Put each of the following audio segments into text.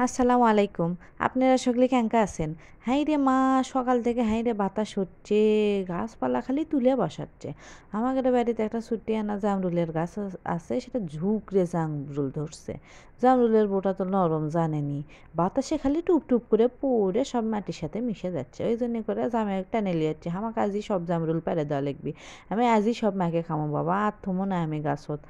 আসসালামু আলাইকুম। আপনারা সকলে কেঙ্কা আছেন? হাইরে মা, সকাল থেকে হাইরে বাতাস হচ্ছে, গাছপালা খালি তুলে বসাচ্ছে। আমাদের বাড়িতে একটা ছুট্টি আনা জামরুলের গাছ আছে, সেটা ঝুঁকরে জামরুল ধরছে। জামরুলের বোটা তো নরম জানেনি, বাতাসে খালি টুপ টুপ করে পড়ে সব মাটির সাথে মিশে যাচ্ছে। ওই জন্য করে জামাই টেনে লিয়াচ্ছি, আমাকে আজই সব জামরুল পেরে দেওয়া লাগবি। আমি আজই সব মাকে খামো বাবা, আর থমো না আমি গাছত।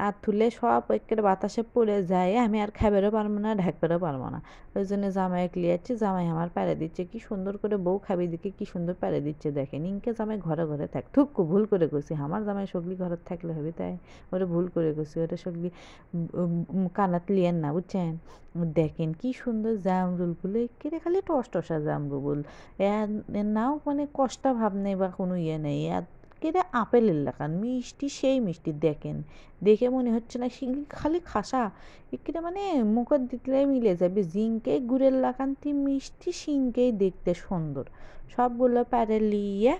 আর থুলে সব একেবারে বাতাসে পড়ে যায়, আমি আর খাইবারও পারবো না, ঢাকবারও পারবো না। ওই জন্য জামাই লিয়াচ্ছি, জামাই আমার পাড়ে দিচ্ছে, কি সুন্দর করে বউ খাবি দিকে কি সুন্দর পাড়ে দিচ্ছে দেখেন। ইনকে জামাই ঘরে ঘরে থাক, থুক্কু ভুল করে গেছি, আমার জামাই সগলি ঘরে থাকলে হবে তাই? ওটা ভুল করে গেছি, ওটা সগলি কানাত লিয়েন না, বুঝছেন? দেখেন কি সুন্দর জামরুলগুলো, একেবারে খালি টস টসা জামরুল। নাও মানে কষ্টা ভাব নেই বা কোনো ইয়ে নেই, কেটে আপেলের লাগান মিষ্টি, সেই মিষ্টি দেখেন, দেখে মনে হচ্ছে না খালি খাসা। একেবারে মানে মুখত দিলে মিলে যাবে, জিঙ্কে গুড়ের লাগানটি মিষ্টি, শিংকেই দেখতে সুন্দর। সবগুলো পারে লিয়ে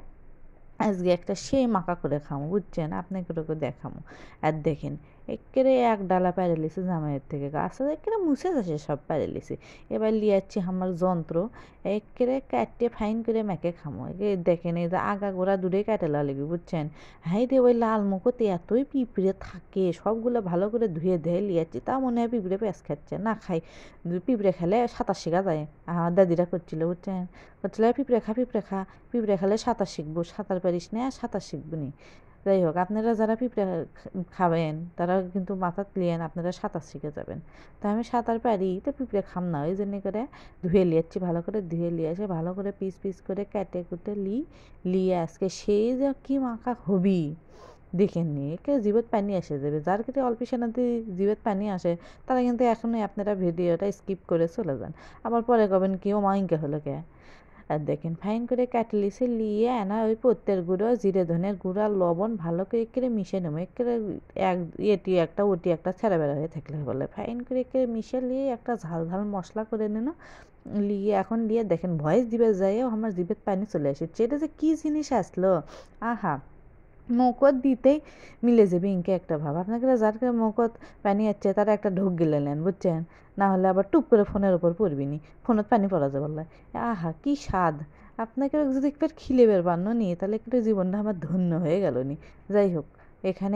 আজকে একটা সেই মাখা করে খামো, বুঝছেন? আপনাকে দেখামো। আর দেখেন একেবারে এক ডালা পেরে লিছি জামাইয়ের থেকে, গাছ একেবারে মুছে যাচ্ছে সব পেরে লিছি। এবার লিয়াচ্ছি আমার যন্ত্র, একেবারে কাটতে ফাইন করে মেখে খামো। দেখেন এই যে আগা গোড়া দূরে কাটে লাগবে, বুঝছেন? হাই রে, ওই লাল মুখতে এতই পিঁপড়ে থাকে, সবগুলো ভালো করে ধুয়ে ধুয়ে লিয়াচ্ছি, তা মনে হয় পিঁপড়ে পেঁয়াজ খাচ্ছে না। খাই পিঁপড়ে খেলে সাঁতার শেখা যায়, আমার দাদিরা করছিল, বুঝছেন? করছিল পিঁপড়ে খা, পিঁপড়ে খা, পিঁপড়ে খেলে সাঁতার শিখবো, সাঁতার পারিস না, সাঁতার শিখবো নি। যাই হোক, আপনারা যারা পিঁপড়ে খাবেন তারা কিন্তু মাথা লিয়েন, আপনারা সাঁতার শিখে যাবেন। তো আমি সাঁতার পারি, তো পিঁপড়ে খাম না, ওই জন্য করে ধুয়ে লিয়াচ্ছি, ভালো করে ধুয়ে লিয়ে আসে, ভালো করে পিস পিস করে কেটে কুটে লিয়ে আজকে সেই যে কি মাখা হবি দেখেন নি, একে জিভের পানি এসে যাবে। যার ক্ষেত্রে অল্প সেনাতে জিভের পানি আসে, তারা কিন্তু এখনই আপনারা ভিডিওটা স্কিপ করে চলে যান। আবার পরে কবেন কি ও মা ইনকে হলো কে। আর দেখেন ফাইন করে কাটে লিছে, লিয়ে আনা ওই পত্তের গুঁড়ো, জিরে ধনের গুঁড়া, লবণ ভালো করে একেবারে মিশে নেবো, একেবারে এক এটি একটা ওটি একটা ছেঁড়া বেড়া হয়ে থাকলে বলে, ফাইন করে একেবারে মিশে নিয়ে একটা ঝাল ঝাল মশলা করে নিন। লিয়ে এখন দিয়ে দেখেন ভয়েস দিবে যায় আমার জিভের পানি চলে আসে, এটা যে কী জিনিস আসলো, আহা! মৌকত দিতেই মিলে যাবে ইনকে একটা ভাব। আপনাকে যার করে মৌকত পানি আসছে তারা একটা ঢোক গিলে নেন, বুঝছেন? না হলে আবার টুপ করে ফোনের ওপর পড়বি নি, ফোনত পানি পড়া যাবে বললে। আহা কি স্বাদ! আপনাকে যদি একবার খিলে বের বান্ন নি, তাহলে একটু জীবনটা আমার ধন্য হয়ে গেল নি। যাই হোক, এখানে